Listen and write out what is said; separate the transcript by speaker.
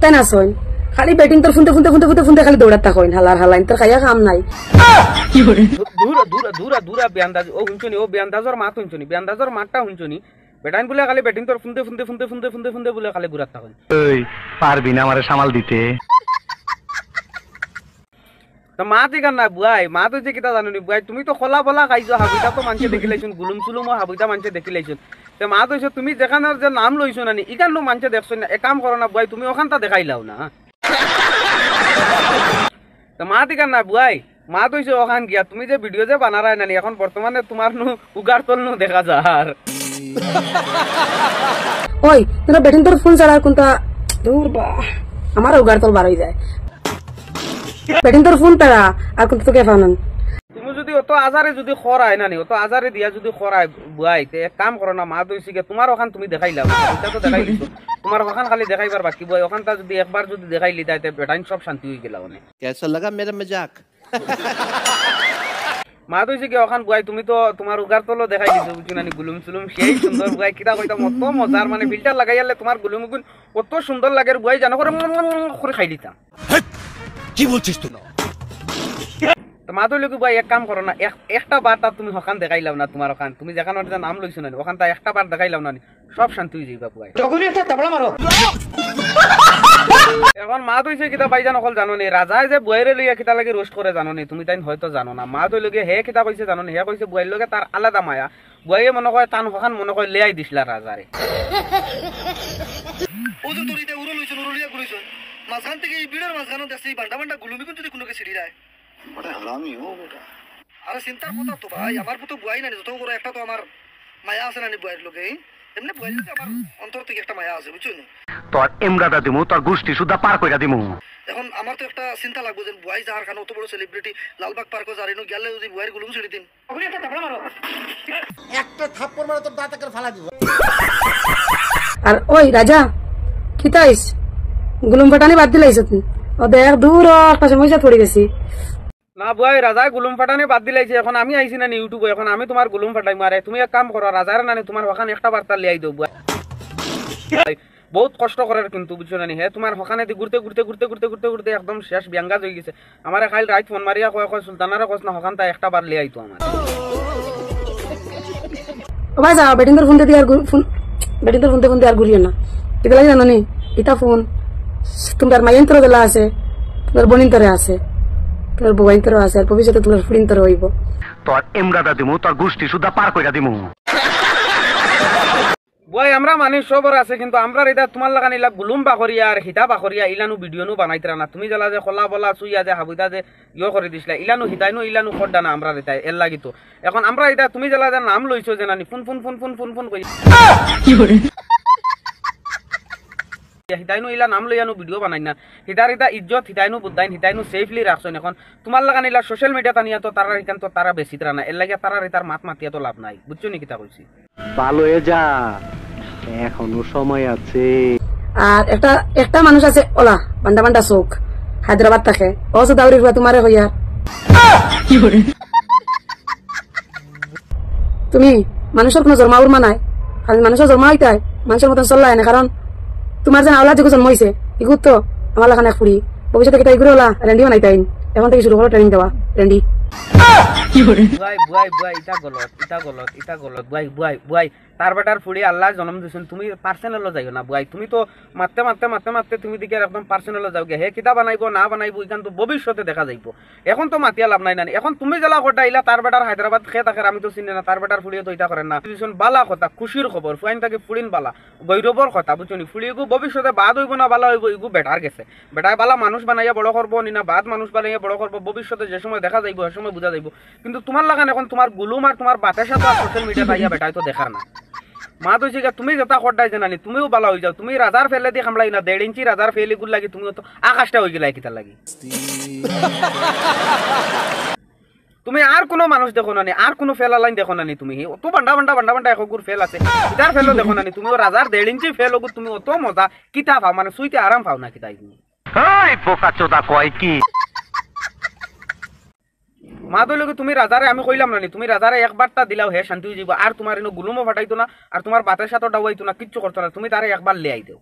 Speaker 1: তাই না শোন খালি ব্যাটিং তোর ফুনতে ফুনতে ফুনতে ফুনতে ফুনতে খালি দৌড়াতে থাকোন হালার হালাইন তোর খাইয়া কাম নাই
Speaker 2: দূরা দূরা দূরা দূরা বিয়ান্দাজ ও হুঁচনি ও বিয়ান্দাজর মাত হুঁচনি বিয়ান্দাজর মাতটা হুঁচনি বেটাইন বলে খালি ব্যাটিং তোর ফুনতে ফুনতে ফুনতে ফুনতে ফুনতে ফুনতে বলে খালি ঘুরাত থাকোন
Speaker 3: ওই পারবি না আমারে সামাল দিতে
Speaker 2: তো মা ঠিক না বুয়াই মা তো যে কিতা জানি বুয়াই তুমি তো খোলা বলা খাইছো হাবিতা তো মানুষে দেখি লাইছুন গুলুম চুলুম হাবিতা মানুষে দেখি লাইছুন তো মা তো তুমি যেখানের যে নাম লইছো না ইখানো মানুষে দেখছো না এক কাম করো না বুয়াই তুমি ওখানটা দেখাই লাও না তো মা ঠিক না বুয়াই মা তো ওখান গিয়া তুমি যে ভিডিও যে বানারাই নানি এখন বর্তমানে তোমার নু উগার তল নু দেখা যার
Speaker 1: ওই তোরা ব্যাটিং তোর ফোন ছাড়া কোনটা দূর বা আমার উগার তল বার হয়ে যায় ব্যাটিং তোর ফোন তারা আর কোনটা তোকে ফানান
Speaker 2: তুমি যদি অত আজারে যদি খরায় নানি অত আজারে দিয়া যদি খরায় বুয়াই তে এক কাম করো না মা তো তোমার ওখান তুমি দেখাইলা এটা তো দেখাই দিছো তোমার ওখান খালি দেখাইবার বাকি বুয়াই ওখানটা যদি একবার যদি দেখাইলি তাইতে বেটাইন সব শান্তি হয়ে গেল মানে
Speaker 4: कैसा लगा मेरा मजाक
Speaker 2: মা তো ওখান বুয়াই তুমি তো তোমার উগার তলো দেখাই দিছো বুঝছো নানি গুলুম সুলুম সেই সুন্দর বুয়াই কিটা কইতা মত মজার মানে ফিল্টার লাগাইলে তোমার গুলুম গুন কত সুন্দর লাগে বুয়াই জানো করে খাই দিতাম
Speaker 4: কি বলছিস তুই
Speaker 2: তো মা তো লোক বুয়াই এক কাম করো না একটা বার তা তুমি ওখান দেখাইলাম না তোমার ওখান তুমি যেখানে নাম লইছো না ওখানটা একটা বার দেখাইলাম না সব শান্তি হয়ে যাইবা বুয়াই এখন মা তো কিতা পাই জানো অকল জানো নি রাজাই যে বুয়াইরে লইয়া কিতা লাগে রোস্ট করে জানো নি তুমি তাই হয়তো জানো না মা তো লগে হে কিতা কইছে জানো নি হে কইছে বুয়াইর লগে তার আলাদা মায়া বুয়াইয়ে মনে কয় তান ওখান মনে কয় লেয়াই দিছিলা রাজারে
Speaker 5: ও যে তোরিতে উড়ো লইছ উড়লিয়া গুলিছ মাঝখান থেকে এই বিড়ের মাঝখানে দেখছি বান্ডা বান্ডা গুলুমি কিন্তু কোনোকে ছিড়ি রায় বড় হারামি ও বেটা আরে চিন্তার কথা তো ভাই আমার তো বুয়াই না যত বড় একটা তো আমার মায়া আছে না নি বুয়াইর লগে এমনি বুয়াইর লগে আমার অন্তর থেকে একটা মায়া আছে বুঝছো নি
Speaker 3: তোর এমগাদা দিমু তোর গোষ্ঠী সুদ্ধা পার কইরা দিমু
Speaker 5: এখন আমার তো একটা চিন্তা লাগবে যে বুয়াই যার কারণে অত বড় সেলিব্রিটি লালবাগ পার্কে যারিনো গেলে যদি বুয়াইর গুলুম ছিড়ি দিন ওখানে একটা থাপড়া মারো একটা থাপ্পড় মারো তোর দাঁত করে ফালা দিব
Speaker 1: আর ওই রাজা কিতাইস গুলুম ফাটানি বাদ দিলাইছ তুই ও দেখ দূর একটা সমস্যা পড়ে গেছি
Speaker 2: না বুয়াই রাজায় গুলুম ফাটানি বাদ দিলাইছে এখন আমি আইছি না ইউটিউবে এখন আমি তোমার গুলুম ফাটাই মারে তুমি এক কাম করো রাজার নানি তোমার ওখানে একটা বার্তা লিয়াই দেব বুয়াই বহুত কষ্ট করার কিন্তু বুঝছো না হে তোমার ওখানে ঘুরতে ঘুরতে ঘুরতে ঘুরতে ঘুরতে ঘুরতে একদম শেষ ব্যাঙ্গাজ হয়ে গেছে আমার খাইল রাইট ফোন মারিয়া কয় কয় সুলতানারে কস না ওখানটা একটা বার লিয়াই তো আমার
Speaker 1: ও ভাই যা ব্যাটিং তোর ফোনতে দিয়ে আর ফোন ব্যাটিং তোর ফোনতে ফোনতে আর ঘুরিও না এটা লাগে জানো নি এটা ফোন তোমার মাইন তোর দেলা আছে তোর বোনিন তোরে আছে তোর বউইন তোর আছে আর ভবিষ্যতে তোমার ফুরিন তোর হইব
Speaker 3: তোর এমগাদা দিমু তোর গোষ্ঠী সুদ্ধা পার কইরা দিমু
Speaker 2: বুয়াই আমরা মানুষ সবর আছে কিন্তু আমরা এটা তোমার লাগান ইলা গুলুম বাকরিয়া আর হিতা বাকরিয়া ইলানু ভিডিও নু বানাইতরা না তুমি জ্বালা যে খোলা বলা চুইয়া যে হাবুইতা যে ইয়ে করে দিছিলা ইলানু হিতাইনু ইলানু খড্ডা না আমরা এটা এর লাগিতো এখন আমরা এটা তুমি জ্বালা যে নাম লইছো যে নানি phone phone phone phone phone phone কই কি করে হিতাইনু ইলা নাম লইয়ানু ভিডিও বানাই না হিতার এটা ইজ্জত হিতাইনু বুদ্দাইন হিতাইনু সেফলি রাখছেন এখন তোমার লাগান ইলা সোশ্যাল মিডিয়া তানিয়া তো তারা হিতান তো তারা বেশি তারা না এর লাগে তারা এটার মাত মাতিয়া তো লাভ নাই বুঝছো নি কিতা কইছি
Speaker 3: ভালো হয়ে যা এখনো সময় আছে
Speaker 1: আর একটা মানুষ আছে ওলা বান্ডা বান্ডা চোখ হায়দ্রাবাদ থাকে ও সে দাউরি তোমারে হইয়া তুমি মানুষের কোনো জন্মাউর মানায় খালি মানুষের জন্মা হইতে হয় মানুষের মতন চল্লাই না কারণ তোমার যে আওলা যেগুলো জন্ম হয়েছে এগুলো তো আমার লাখানে ফুড়ি ভবিষ্যতে কিতা এগুলো ওলা রেন্ডি বানাইতাইন এখন থেকে শুরু করো ট্রেনিং দেওয়া রেন্ডি
Speaker 2: বুয়াই বুয়াই বুয়াই ইটা গলত ইটা গলত ইটা গলত বুয়াই বুয়াই বুয়াই তার বেটার ফুড়ি আল্লাহ জন্ম দিছেন তুমি পার্সোনাল যাইও না বুয়াই তুমি তো মারতে মারতে মারতে মারতে তুমি দিকে একদম পার্সোনাল যাও গে হে কিতা বানাইবো না বানাইবো এখান তো ভবিষ্যতে দেখা যাইব এখন তো মাতিয়া লাভ নাই না এখন তুমি জ্বালা কটা ইলা তার বেটার হায়দ্রাবাদ খেয়ে থাকে আমি তো চিনি না তার বেটার ফুড়িও তো ইটা করেন না বালা কথা খুশির খবর ফুয়াইন থাকে ফুড়িন বালা গৌরবর কথা বুঝছনি ফুড়িগু ভবিষ্যতে বাদ হইব না বালা হইব ইগু বেটার গেছে বেটায় বালা মানুষ বানাইয়া বড় করবো নি না বাদ মানুষ বানাইয়া বড় করবো ভবিষ্যতে যে সময় দেখা যাইব সে সময় বুঝা যাইব কিন্তু তোমার লাগান এখন তোমার গুলুম আর তোমার বাতের সাথে সোশ্যাল মিডিয়া তাইয়া বেটায় তো দেখার না মা তো তুমি যেটা খড্ডাই জানানি তুমিও বালা হয়ে যাও তুমি রাজার ফেলে দিয়ে খামলাই না 1.5 ইঞ্চি রাজার ফেলে গুল লাগি তুমিও তো আকাশটা হয়ে গেলাই কিতা লাগি তুমি আর কোনো মানুষ দেখো না আর কোনো ফেলা লাইন দেখো না তুমি অত বান্ডা বান্ডা বান্ডা বান্ডা একুর ফেল আছে ইটার ফেলও দেখো না তুমি রাজার 1.5 ইঞ্চি ফেল তুমি অত মজা কিতা পাও মানে সুইতে আরাম পাও না কিতাই তুমি
Speaker 3: এই বোকা চোদা কয় কি
Speaker 2: মা তো লোক তুমি রাজারে আমি কইলাম না তুমি রাজারে একবারটা দিলাও হে শান্তি হয়ে যাব আর তোমার এনে গুলুমও ফাটাইতো না আর তোমার বাতের সাথে ডাওয়াইতো না কিচ্ছু করতো না তুমি তারে একবার লে আই দেও